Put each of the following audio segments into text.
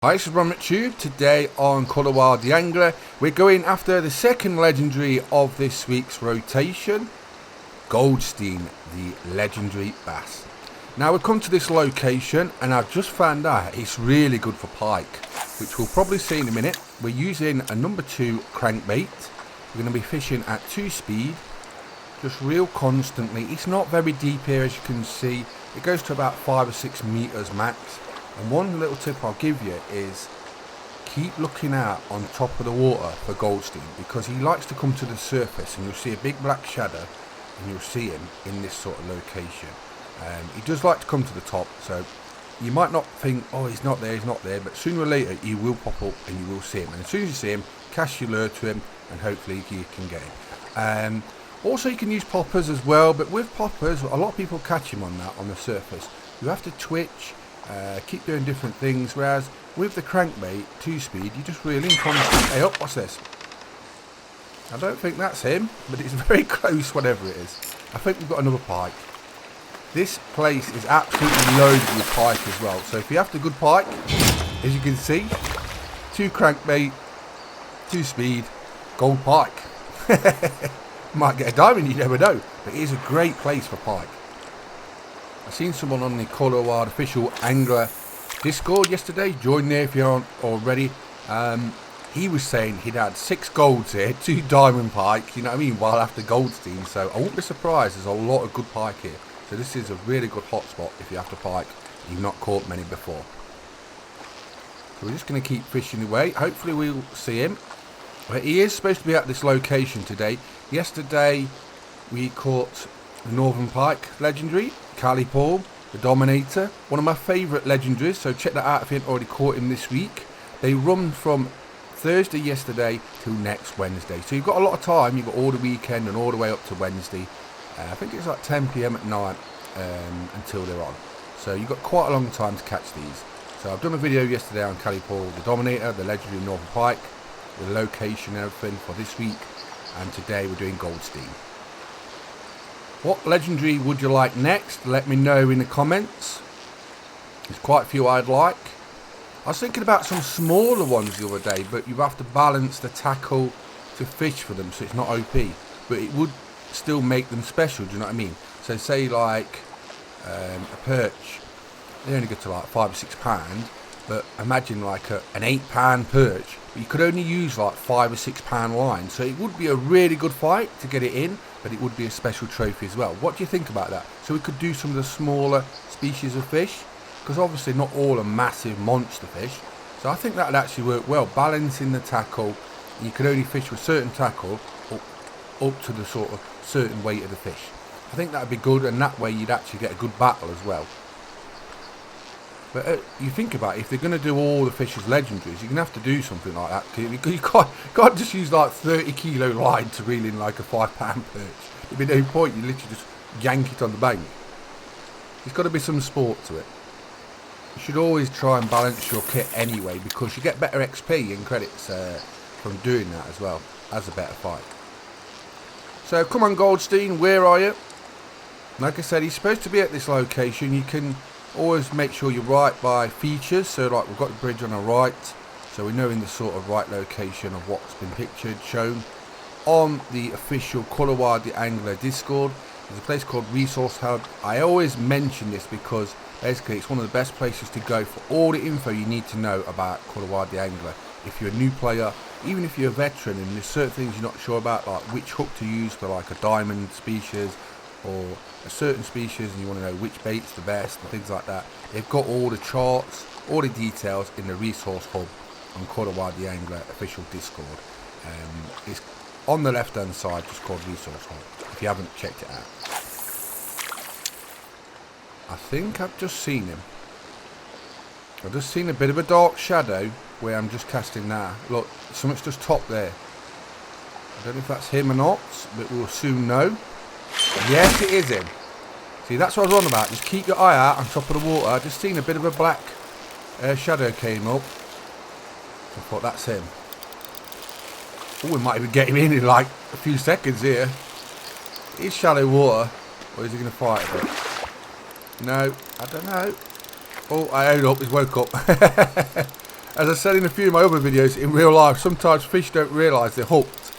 Hi, this is Ron McTube. Today on Colour Wild theAngler, we're going after the second legendary of this week's rotation, Goldstein, the legendary bass. Now we've come to this location and I've just found out it's really good for pike, which we'll probably see in a minute. We're using a number 2 crankbait. We're going to be fishing at 2 speed, just reel constantly. It's not very deep here, as you can see. It goes to about 5 or 6 meters max. And one little tip I'll give you is keep looking out on top of the water for Goldstein, because he likes to come to the surface and you'll see a big black shadow and you'll see him in this sort of location. He does like to come to the top, so you might not think, oh, he's not there, but sooner or later he will pop up and you will see him. And as soon as you see him, cast your lure to him and hopefully you can get him. Also, you can use poppers as well, but with poppers, a lot of people catch him on the surface. You have to twitch. Keep doing different things, whereas with the crankbait 2 speed you just reel in constantly. Hey up, what's this? I don't think that's him, but it's very close, whatever it is. I think we've got another pike. This place is absolutely loaded with pike as well, so if you have the good pike, as you can see, 2 crankbait, 2 speed, gold pike. Might get a diamond, you never know, but it is a great place for pike. I've seen someone on the Colour Wild official angler Discord yesterday. Join there if you aren't already. He was saying he'd had 6 golds here, 2 diamond pike, you know what I mean, while after Goldstein. So I won't be surprised, there's a lot of good pike here. So this is a really good hot spot if you have to pike. You've not caught many before. So we're just going to keep fishing away. Hopefully we'll see him. But he is supposed to be at this location today. Yesterday we caught the Northern Pike legendary, Cali Paul, the Dominator, one of my favourite legendaries, so check that out if you haven't already caught him this week. They run from Thursday yesterday till next Wednesday, so you've got a lot of time. You've got all the weekend and all the way up to Wednesday. I think it's like 10 PM at night until they're on, so you've got quite a long time to catch these. So I've done a video yesterday on Cali Paul, the Dominator, the legendary Northern Pike, the location and everything for this week, and today we're doing Goldstein. What legendary would you like next? Let me know in the comments. There's quite a few I'd like. I was thinking about some smaller ones the other day, but you have to balance the tackle to fish for them, so it's not OP. But it would still make them special, do you know what I mean? So say like a perch, they only get to like 5 or 6 pound, but imagine like an 8 pound perch. You could only use like 5 or 6 pound line, so it would be a really good fight to get it in, but it would be a special trophy as well. What do you think about that? So we could do some of the smaller species of fish, because obviously not all are massive monster fish, so I think that would actually work well, balancing the tackle. You could only fish with certain tackle up to the sort of certain weight of the fish. I think that would be good, and that way you'd actually get a good battle as well. But you think about it, if they're going to do all the fish as legendaries, you're going to have to do something like that. You can't just use like 30 kilo line to reel in like a 5 pound perch. There'd be no point, you literally just yank it on the bank. There's got to be some sport to it. You should always try and balance your kit anyway, because you get better XP and credits from doing that as well, as a better fight. So come on Goldstein, where are you? Like I said, he's supposed to be at this location. You can always make sure you're right by features, so like we've got the bridge on the right, so we know in the sort of right location of what's been pictured, shown on the official Colour Wild theAngler Discord. There's a place called Resource Hub. I always mention this because basically it's one of the best places to go for all the info you need to know about Colour Wild theAngler. If you're a new player, even if you're a veteran and there's certain things you're not sure about, like which hook to use for like a diamond species or a certain species, and you want to know which bait's the best and things like that, they've got all the charts, all the details in the Resource Hub on Colour Wild theAngler official Discord. It's on the left hand side, just called Resource Hub, if you haven't checked it out. I think I've just seen him. I've just seen a bit of a dark shadow where I'm just casting now. Look, something's just topped there. I don't know if that's him or not, but we'll soon know. Yes, it is him. See, that's what I was on about. Just keep your eye out on top of the water. I just seen a bit of a black shadow came up. I thought that's him. Oh, we might even get him in like a few seconds here. It is shallow water. Or is he going to fight a bit? No, I don't know. Oh, I own up. He's woke up. As I said in a few of my other videos, in real life, sometimes fish don't realise they're hooked.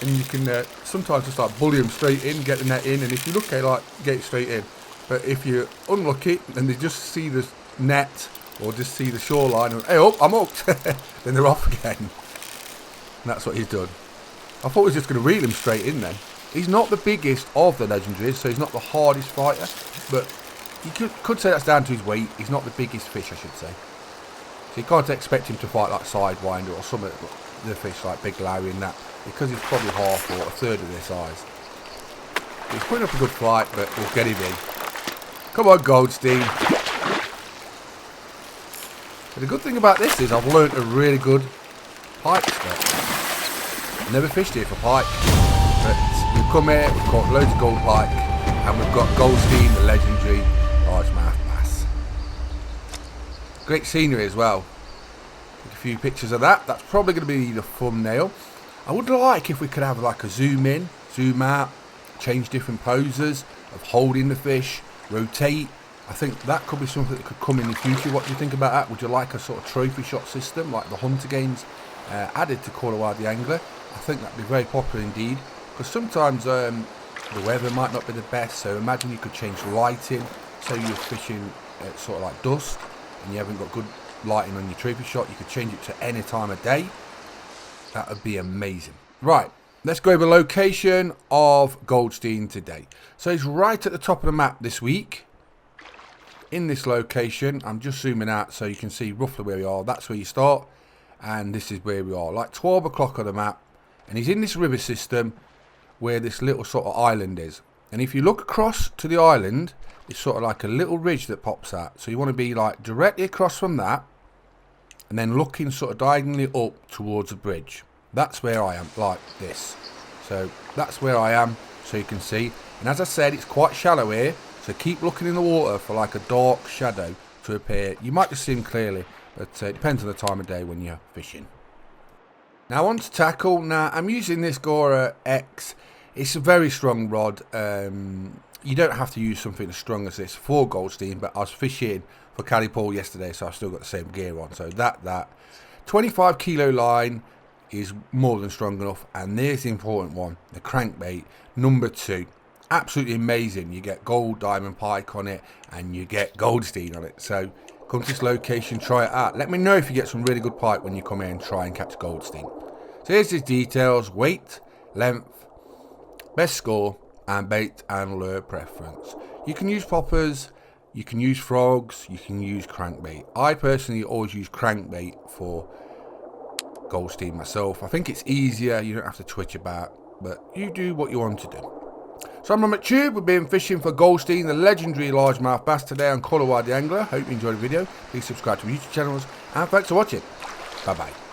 And you can sometimes just like bully them straight in, get the net in, and if you're lucky, like, get it straight in. But if you're unlucky and they just see the net or just see the shoreline and, hey, oh, I'm hooked, then they're off again. And that's what he's done. I thought he was just going to reel him straight in then. He's not the biggest of the legendaries, so he's not the hardest fighter, but you could say that's down to his weight. He's not the biggest fish, I should say. So you can't expect him to fight like Sidewinder or some of the fish like Big Larry and that, because he's probably half or a third of their size. He's putting up a good fight, but we'll get him in. Come on, Goldstein. But the good thing about this is I've learnt a really good pike spot. Never fished here for pike, but we've come here, we've caught loads of gold pike, and we've got Goldstein, the legendary largemouth bass. Great scenery as well. Take a few pictures of that. That's probably going to be the thumbnail. I would like if we could have like a zoom in, zoom out, change different poses of holding the fish, rotate. I think that could be something that could come in the future. What do you think about that? Would you like a sort of trophy shot system like the Hunter games added to Call of Wild the Angler? I think that'd be very popular indeed, because sometimes the weather might not be the best, so imagine you could change lighting. So you're fishing at sort of like dusk and you haven't got good lighting on your trophy shot, you could change it to any time of day. That would be amazing. Right, let's go over the location of Goldstein today. So he's right at the top of the map this week. In this location, I'm just zooming out so you can see roughly where we are. That's where you start, and this is where we are, like 12 o'clock on the map. And he's in this river system where this little sort of island is. And if you look across to the island, it's sort of like a little ridge that pops out. So you want to be like directly across from that, and then looking sort of diagonally up towards the bridge. That's where I am, like this. So that's where I am, so you can see. And as I said, it's quite shallow here, so keep looking in the water for like a dark shadow to appear. You might just see them clearly, but it depends on the time of day when you're fishing. Now on to tackle. Now I'm using this Gora X. It's a very strong rod. You don't have to use something as strong as this for Goldstein, but I was fishing for Calipool yesterday, so I've still got the same gear on. So that 25 kilo line is more than strong enough. And there's the important one, the crankbait number 2. Absolutely amazing. You get gold diamond pike on it and you get Goldstein on it. So come to this location, try it out. Let me know if you get some really good pike when you come here and try and catch Goldstein. So here's his details: weight, length, best score, and bait and lure preference. You can use poppers, you can use frogs, you can use crankbait. I personally always use crankbait for Goldstein myself. I think it's easier, you don't have to twitch about, but you do what you want to do. So I'm Robert Tube. We've been fishing for Goldstein, the legendary largemouth bass, today on Call of Wild the Angler. Hope you enjoyed the video. Please subscribe to my YouTube channels, and thanks for watching. Bye bye.